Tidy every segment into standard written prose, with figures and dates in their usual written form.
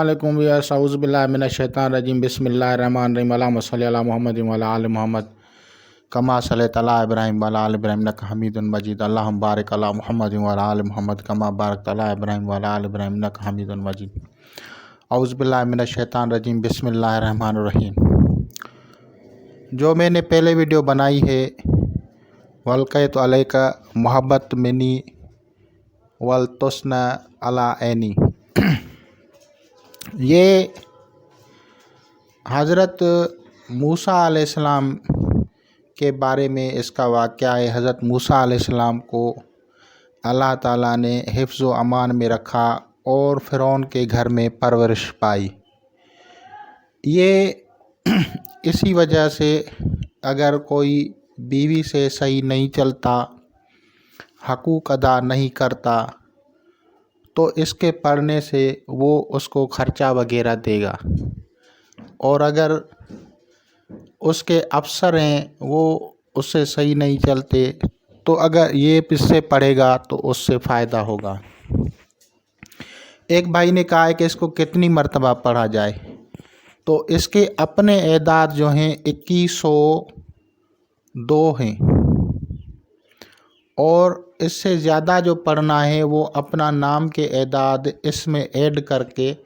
अस्सलामुअलैकुम व्यूअर्स, औज़ु बिल्लाहि मिनश शैतानिर रजीम, बिस्मिल्लाहिर्रहमानिर रहीम, अल्लाहुम्मा सल्लि अला मुहम्मदिन व अला आलि मुहम्मद कमा सल्लैता अला इब्राहीम व अला आलि इब्राहीम इन्नका हमीदुम मजीद। अल्लाहुम्मा बारिक अला मुहम्मदिन व अला आलि मुहम्मद कमा बारकता अला इब्राहीम व अला आलि इब्राहीम इन्नका हमीदुम मजीद। औज़ु बिल्लाहि मिनश शैतानिर रजीम, बिस्मिल्लाहिर्रहमानिर रहीम। जो मैंने पहले वीडियो बनाई है, वल्क़ैतु अलैका मोहब्बत मिनी वल तुस्ना अला ऐनी, ये हज़रत मूसा अलैहिस्सलाम के बारे में इसका वाक़या है। हज़रत मूसा अलैहिस्सलाम को अल्लाह ताला ने हिफ्ज़ व अमान में रखा और फ़िरौन के घर में परवरिश पाई। ये इसी वजह से अगर कोई बीवी से सही नहीं चलता, हकूक़ अदा नहीं करता, तो इसके पढ़ने से वो उसको ख़र्चा वगैरह देगा। और अगर उसके अफसर हैं वो उससे सही नहीं चलते, तो अगर ये इससे पढ़ेगा तो उससे फ़ायदा होगा। एक भाई ने कहा है कि इसको कितनी मरतबा पढ़ा जाए, तो इसके अपने एदाद जो हैं 2102 हैं, और इससे ज़्यादा जो पढ़ना है वो अपना नाम के एदाद इसमें ऐड करके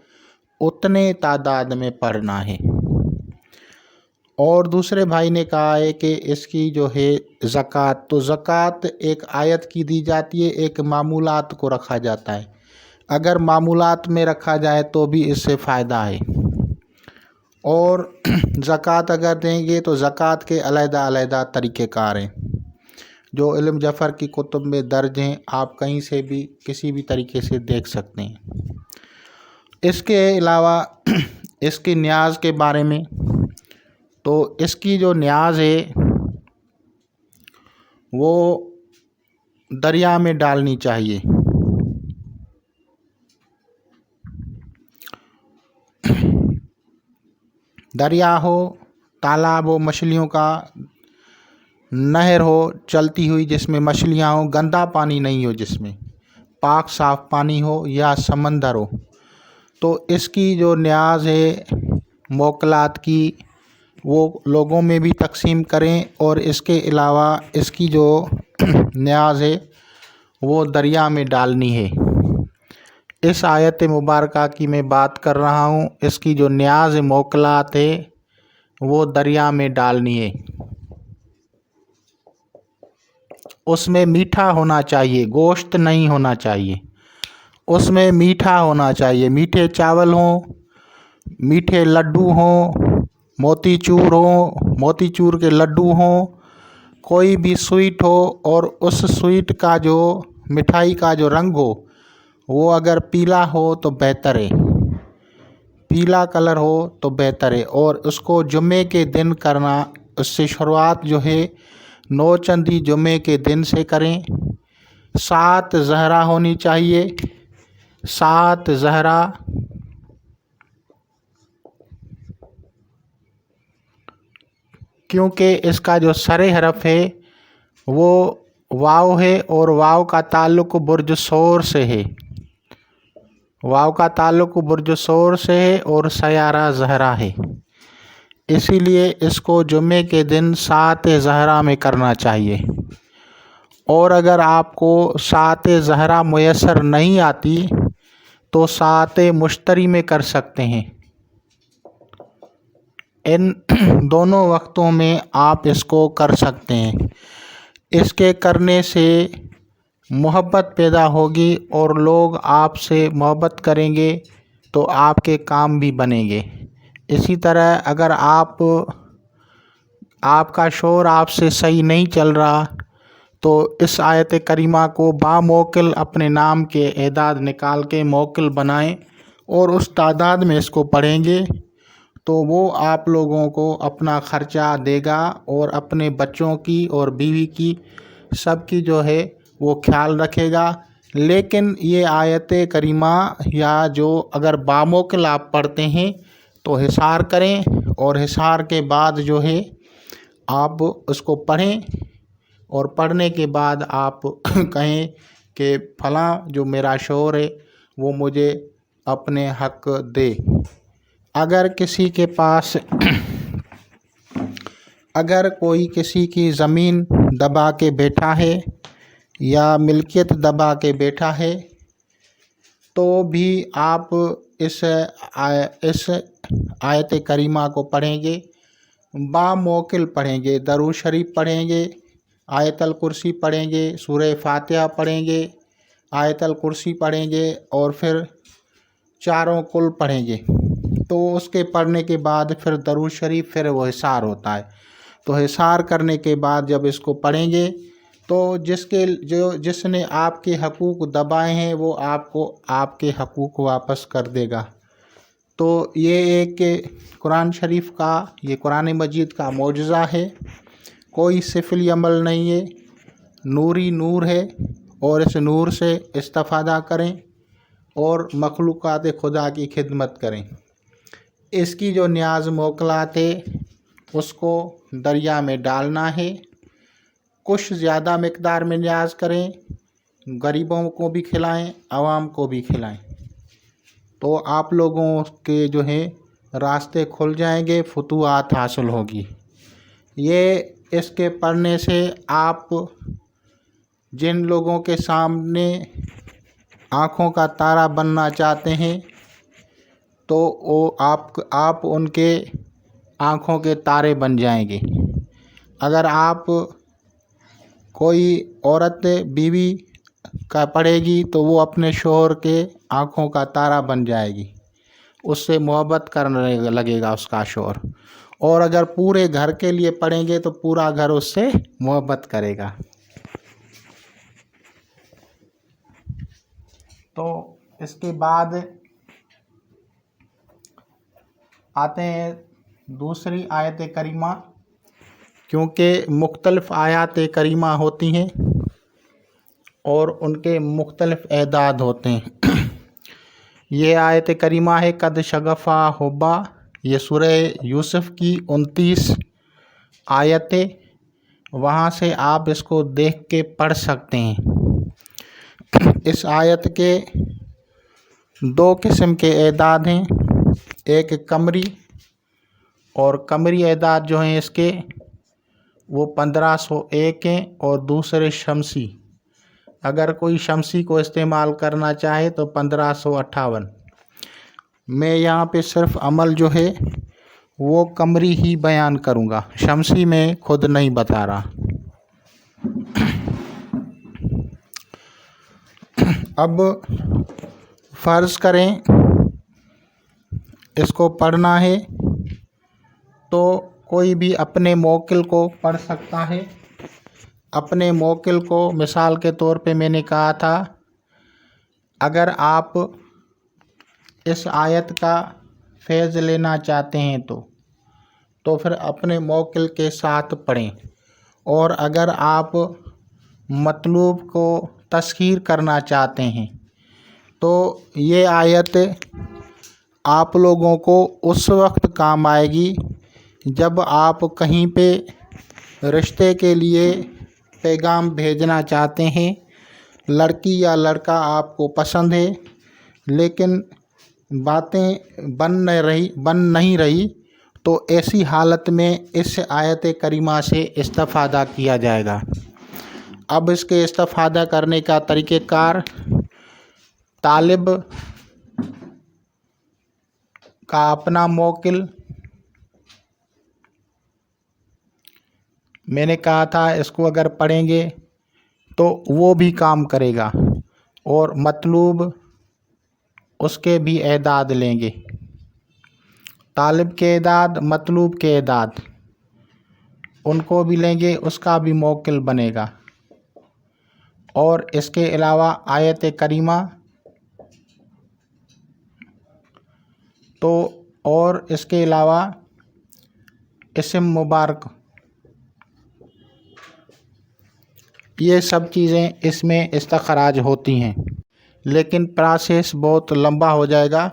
उतने तादाद में पढ़ना है। और दूसरे भाई ने कहा है कि इसकी जो है ज़कात, तो ज़कात एक आयत की दी जाती है, एक मामूलात को रखा जाता है। अगर मामूलात में रखा जाए तो भी इससे फ़ायदा है। और ज़कात अगर देंगे तो ज़कात के अलग-अलग तरीक़ेकार हैं, जो इल्म जफ़र की कुतुब में दर्ज हैं। आप कहीं से भी किसी भी तरीके से देख सकते हैं। इसके अलावा इसकी न्याज़ के बारे में, तो इसकी जो न्याज़ है वो दरिया में डालनी चाहिए। दरिया हो, तालाब हो, मछलियों का नहर हो चलती हुई जिसमें मछलियाँ हो, गंदा पानी नहीं हो, जिसमें पाक साफ़ पानी हो, या समंदर हो, तो इसकी जो न्याज़ है मोकलात की, वो लोगों में भी तकसीम करें। और इसके अलावा इसकी जो न्याज़ है वो दरिया में डालनी है। इस आयत मुबारका की मैं बात कर रहा हूँ। इसकी जो न्याज़ मोकलात है वो दरिया में डालनी है। उसमें मीठा होना चाहिए, गोश्त नहीं होना चाहिए। उसमें मीठा होना चाहिए, मीठे चावल हों, मीठे लड्डू हों, मोतीचूर हों, मोतीचूर के लड्डू हों, कोई भी स्वीट हो। और उस स्वीट का जो मिठाई का जो रंग हो वो अगर पीला हो तो बेहतर है, पीला कलर हो तो बेहतर है। और उसको जुम्मे के दिन करना, उससे शुरुआत जो है नौचंदी जुम्मे के दिन से करें। 7 ज़हरा होनी चाहिए, 7 ज़हरा। क्योंकि इसका जो सरे हरफ है वो वाव है, और वाव का ताल्लुक़ बुर्ज सोर से है, वाव का ताल्लुक़ बुर्ज सोर से है और सयारा ज़हरा है। इसीलिए इसको जुम्मे के दिन 7 ज़हरा में करना चाहिए। और अगर आपको 7 ज़हरा मुयस्सर नहीं आती तो 7 मुश्तरी में कर सकते हैं। इन दोनों वक्तों में आप इसको कर सकते हैं। इसके करने से मोहब्बत पैदा होगी और लोग आपसे मोहब्बत करेंगे तो आपके काम भी बनेंगे। इसी तरह अगर आपका शौहर आपसे सही नहीं चल रहा, तो इस आयत करीमा को बामौकिल अपने नाम के एदाद निकाल के मौकिल बनाएं और उस तादाद में इसको पढ़ेंगे, तो वो आप लोगों को अपना ख़र्चा देगा और अपने बच्चों की और बीवी की, सबकी जो है वो ख्याल रखेगा। लेकिन ये आयत करीमा या जो अगर बामौकिल आप पढ़ते हैं तो हिसार करें, और हिसार के बाद जो है आप उसको पढ़ें, और पढ़ने के बाद आप कहें कि फ़लाँ जो मेरा शौहर है वो मुझे अपने हक दे। अगर किसी के पास अगर कोई किसी की ज़मीन दबा के बैठा है या मिल्कियत दबा के बैठा है तो भी आप इस आयत करीमा को पढ़ेंगे, बामौकिल पढ़ेंगे, दरूद शरीफ पढ़ेंगे, आयतल कुर्सी पढ़ेंगे, सूरह फातिहा पढ़ेंगे, आयतल कुर्सी पढ़ेंगे और फिर चारों कुल पढ़ेंगे। तो उसके पढ़ने के बाद फिर दरूद शरीफ, फिर वो हिसार होता है। तो हिसार करने के बाद जब इसको पढ़ेंगे तो जिसने आपके हकूक़ दबाए हैं वो आपको आपके हकूक़ वापस कर देगा। तो ये एक कुरान शरीफ का, ये कुरान मजीद का मौजज़ा है। कोई सिफली अमल नहीं है, नूरी नूर है और इस नूर से इस्तिफ़ादा करें और मखलूक़ात खुदा की खिदमत करें। इसकी जो न्याज़ मोकलात है उसको दरिया में डालना है। कुछ ज़्यादा मिक़दार में न्याज़ करें, गरीबों को भी खिलाएं, आवाम को भी खिलाएं, तो आप लोगों के जो है रास्ते खुल जाएंगे, फतूहात हासिल होगी। ये इसके पढ़ने से आप जिन लोगों के सामने आँखों का तारा बनना चाहते हैं तो वो आप उनके आँखों के तारे बन जाएंगे। अगर आप कोई औरत बीवी का पढ़ेगी तो वो अपने शौहर के आँखों का तारा बन जाएगी, उससे मोहब्बत करने लगेगा उसका शौहर। और अगर पूरे घर के लिए पढ़ेंगे तो पूरा घर उससे मोहब्बत करेगा। तो इसके बाद आते हैं दूसरी आयत करीमा, क्योंकि मुख्तलिफ़ आयत करीमा होती हैं और उनके मुख्तलिफ़ एदाद होते हैं। ये आयत करीमा है कद शगफ़ा हुब्बा, ये सूरह यूसुफ़ की 29 आयत है। वहाँ से आप इसको देख के पढ़ सकते हैं। इस आयत के दो किस्म के एदाद हैं, एक कमरी और कमरी एदाद जो हैं इसके वो 1501 हैं और दूसरे शमसी। अगर कोई शमसी को इस्तेमाल करना चाहे तो 1558। मैं यहाँ पे सिर्फ अमल जो है वो कमरी ही बयान करूँगा, शमसी में खुद नहीं बता रहा। अब फ़र्ज़ करें इसको पढ़ना है तो कोई भी अपने मौकिल को पढ़ सकता है। अपने मौकिल को मिसाल के तौर पे मैंने कहा था, अगर आप इस आयत का फैज़ लेना चाहते हैं तो फिर अपने मौकिल के साथ पढ़ें। और अगर आप मतलूब को तस्खीर करना चाहते हैं तो ये आयत आप लोगों को उस वक्त काम आएगी जब आप कहीं पे रिश्ते के लिए पैगाम भेजना चाहते हैं। लड़की या लड़का आपको पसंद है लेकिन बातें बन नहीं रही, तो ऐसी हालत में इस आयत करीमा से इस्तिफ़ादा किया जाएगा। अब इसके इस्तिफ़ादा करने का तरीक़ेकार, तालिब का अपना मौकिल, मैंने कहा था इसको अगर पढ़ेंगे तो वो भी काम करेगा और मतलूब उसके भी एदाद लेंगे। तालिब के एदाद, मतलूब के एदाद उनको भी लेंगे, उसका भी मौकिल बनेगा। और इसके अलावा आयत करीमा तो और इसके अलावा इस्म मुबारक, ये सब चीज़ें इसमें इस्तखराज होती हैं। लेकिन प्रोसेस बहुत लंबा हो जाएगा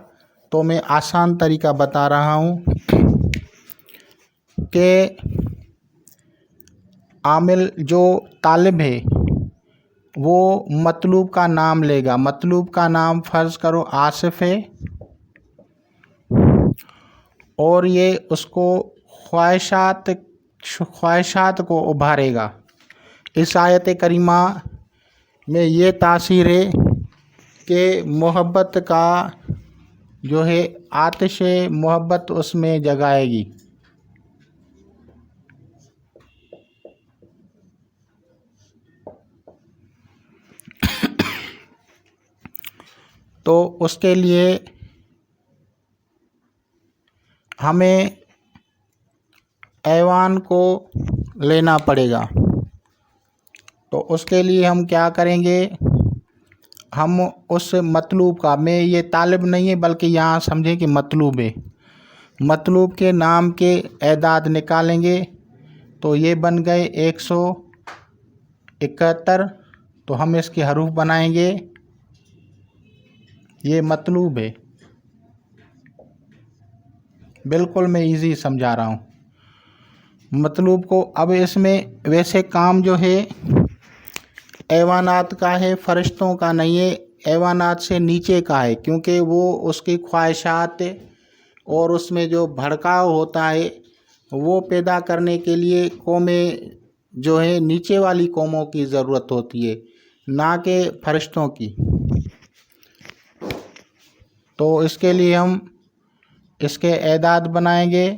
तो मैं आसान तरीका बता रहा हूँ कि आमिल जो तालिब है وہ مطلوب کا نام لے گا. مطلوب کا نام فرض کرو آصف ہے اور یہ اس کو خواہشات کو ابھارے گا. اس آیت کریمہ میں یہ تاثیر ہے کہ محبت کا جو ہے آتش محبت اس میں جگائے گی. تو اس کے لیے ہمیں ایوان کو لینا پڑے گا. تو اس کے لیے ہم کیا کریں گے؟ ہم اس مطلوب کا، میں یہ طالب نہیں ہے بلکہ یہاں سمجھیں کہ مطلوب ہے، مطلوب کے نام کے اعداد نکالیں گے. تو یہ بن گئے 171. تو ہم اس کے حروف بنائیں گے. یہ مطلوب ہے، بالکل میں ایزی سمجھا رہا ہوں مطلوب کو. اب اس میں ویسے کام جو ہے ایوانات کا ہے، فرشتوں کا نہیں ہے، ایوانات سے نیچے کا ہے، کیونکہ وہ اس کی خواہشات اور اس میں جو بھڑکاؤ ہوتا ہے وہ پیدا کرنے کے لیے قومیں جو ہے نیچے والی قوموں کی ضرورت ہوتی ہے، نہ کہ فرشتوں کی. تو اس کے لیے ہم اس کے اعداد بنائیں گے.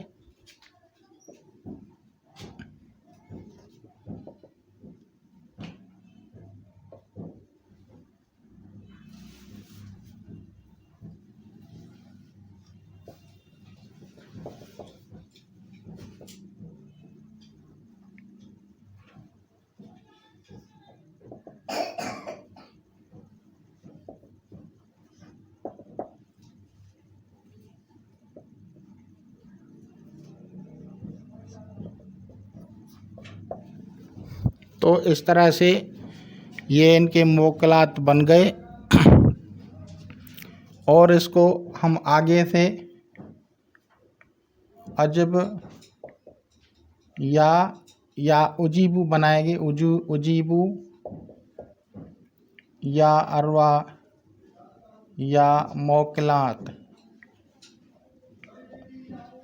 تو اس طرح سے یہ ان کے موکلات بن گئے. اور اس کو ہم آگے سے عجب یا اجیبو بنائیں گے. اجیبو یا اروا یا موکلات،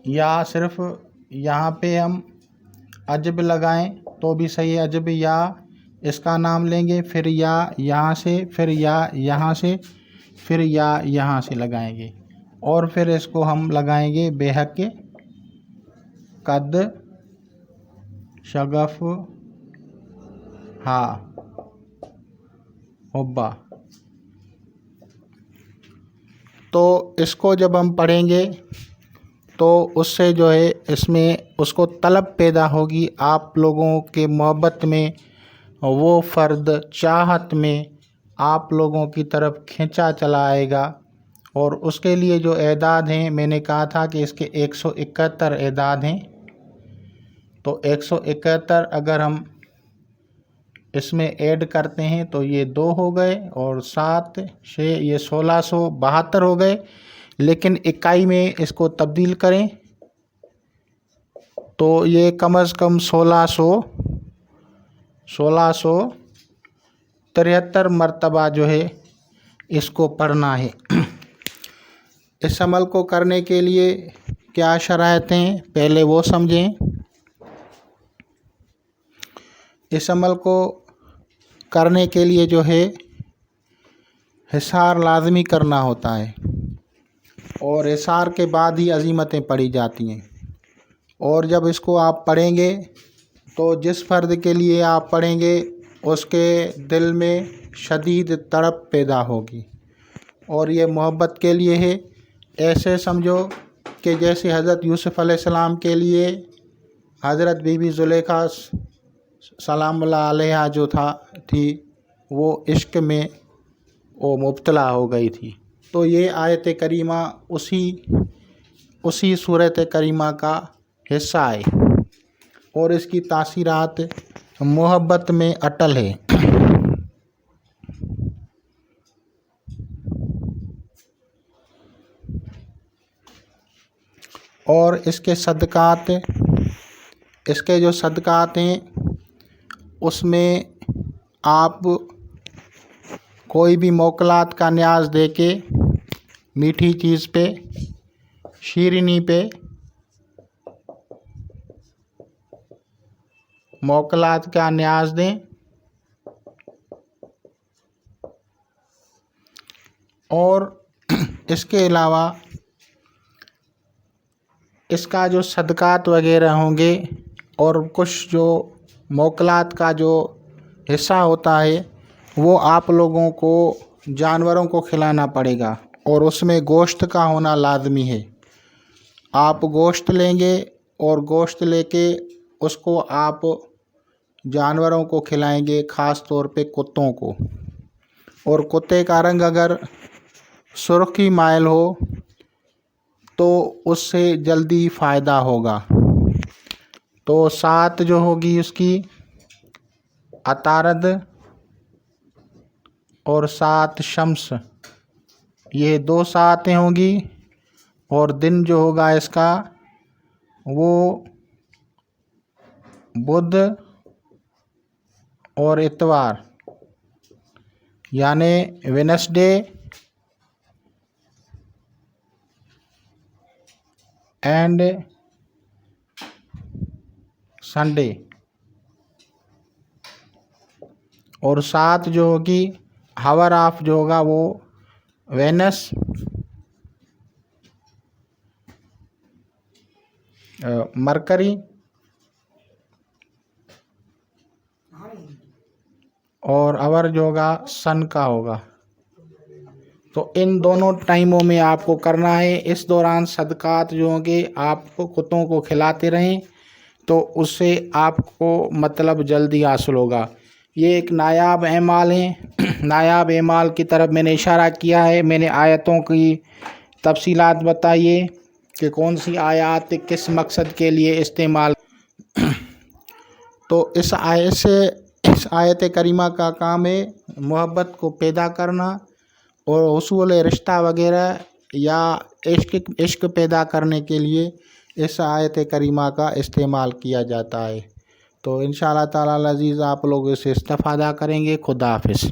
یا صرف یہاں پہ ہم عجب لگائیں تو بھی صحیح ہے. عجب یا اس کا نام لیں گے، پھر یا یہاں سے، پھر یا یہاں سے، پھر یا یہاں سے لگائیں گے. اور پھر اس کو ہم لگائیں گے بے حق قد شغف ہا حبا. تو اس کو جب ہم پڑھیں گے تو اس سے جو ہے اس میں اس کو طلب پیدا ہوگی آپ لوگوں کے محبت میں، وہ فرد چاہت میں آپ لوگوں کی طرف کھینچا چلا آئے گا. اور اس کے لیے جو اعداد ہیں، میں نے کہا تھا کہ اس کے 171 اعداد ہیں. تو 171 اگر ہم اس میں ایڈ کرتے ہیں تو یہ 2 ہو گئے، اور 7 6 یہ 1672 ہو گئے. لیکن اکائی میں اس کو تبدیل کریں تو یہ کم از کم 1673 مرتبہ جو ہے اس کو پڑھنا ہے. اس عمل کو کرنے کے لیے کیا شرائط ہیں پہلے وہ سمجھیں. اس عمل کو کرنے کے لیے جو ہے حصار لازمی کرنا ہوتا ہے، اور حصار کے بعد ہی عزیمتیں پڑھی جاتی ہیں. اور جب اس کو آپ پڑھیں گے تو جس فرد کے لیے آپ پڑھیں گے اس کے دل میں شدید تڑپ پیدا ہوگی، اور یہ محبت کے لیے ہے. ایسے سمجھو کہ جیسے حضرت یوسف علیہ السلام کے لیے حضرت بی بی زلیخا سلام اللہ علیہا جو تھی وہ عشق میں وہ مبتلا ہو گئی تھی. تو یہ آیت کریمہ اسی صورت کریمہ کا حصہ ہے، اور اس کی تاثیرات محبت میں اٹل ہے. اور اس کے جو صدقات ہیں اس میں آپ کوئی بھی موکلات کا نیاز دے کے میٹھی چیز پہ، شیرینی پہ موکلات کا نیاز دیں، اور اس کے علاوہ اس کا جو صدقات وغیرہ ہوں گے اور کچھ جو موکلات کا جو حصہ ہوتا ہے وہ آپ لوگوں کو جانوروں کو کھلانا پڑے گا، اور اس میں گوشت کا ہونا لازمی ہے۔ آپ گوشت لیں گے اور گوشت لے کے اس کو آپ جانوروں کو کھلائیں گے، خاص طور پہ کتوں کو، اور کتے کا رنگ اگر سرخی مائل ہو تو اس سے جلدی فائدہ ہوگا۔ تو سات جو ہوگی اس کی عطارد اور 7 شمس، یہ 2 ساعتیں ہوں گی، اور دن جو ہوگا اس کا وہ بدھ اور اتوار، یعنی وینسڈے اینڈ سنڈے، اور 7 جو ہوگی ہاور آف جو ہوگا وہ وینس، مرکری اور اور جو ہوگا سن کا ہوگا۔ تو ان دونوں ٹائموں میں آپ کو کرنا ہے۔ اس دوران صدقات جو ہوں گے آپ کو کتوں کو کھلاتے رہیں تو اس سے آپ کو مطلب جلدی حاصل ہوگا۔ یہ ایک نایاب اعمال ہیں۔ نایاب اعمال کی طرف میں نے اشارہ کیا ہے، میں نے آیتوں کی تفصیلات بتائیے کہ کون سی آیات کس مقصد کے لیے استعمال۔ تو اس آیت کریمہ کا کام ہے محبت کو پیدا کرنا، اور حصول رشتہ وغیرہ یا عشق پیدا کرنے کے لیے اس آیت کریمہ کا استعمال کیا جاتا ہے۔ تو انشاءاللہ تعالی العزیز آپ لوگ اسے استفادہ کریں گے۔ خدا حافظ۔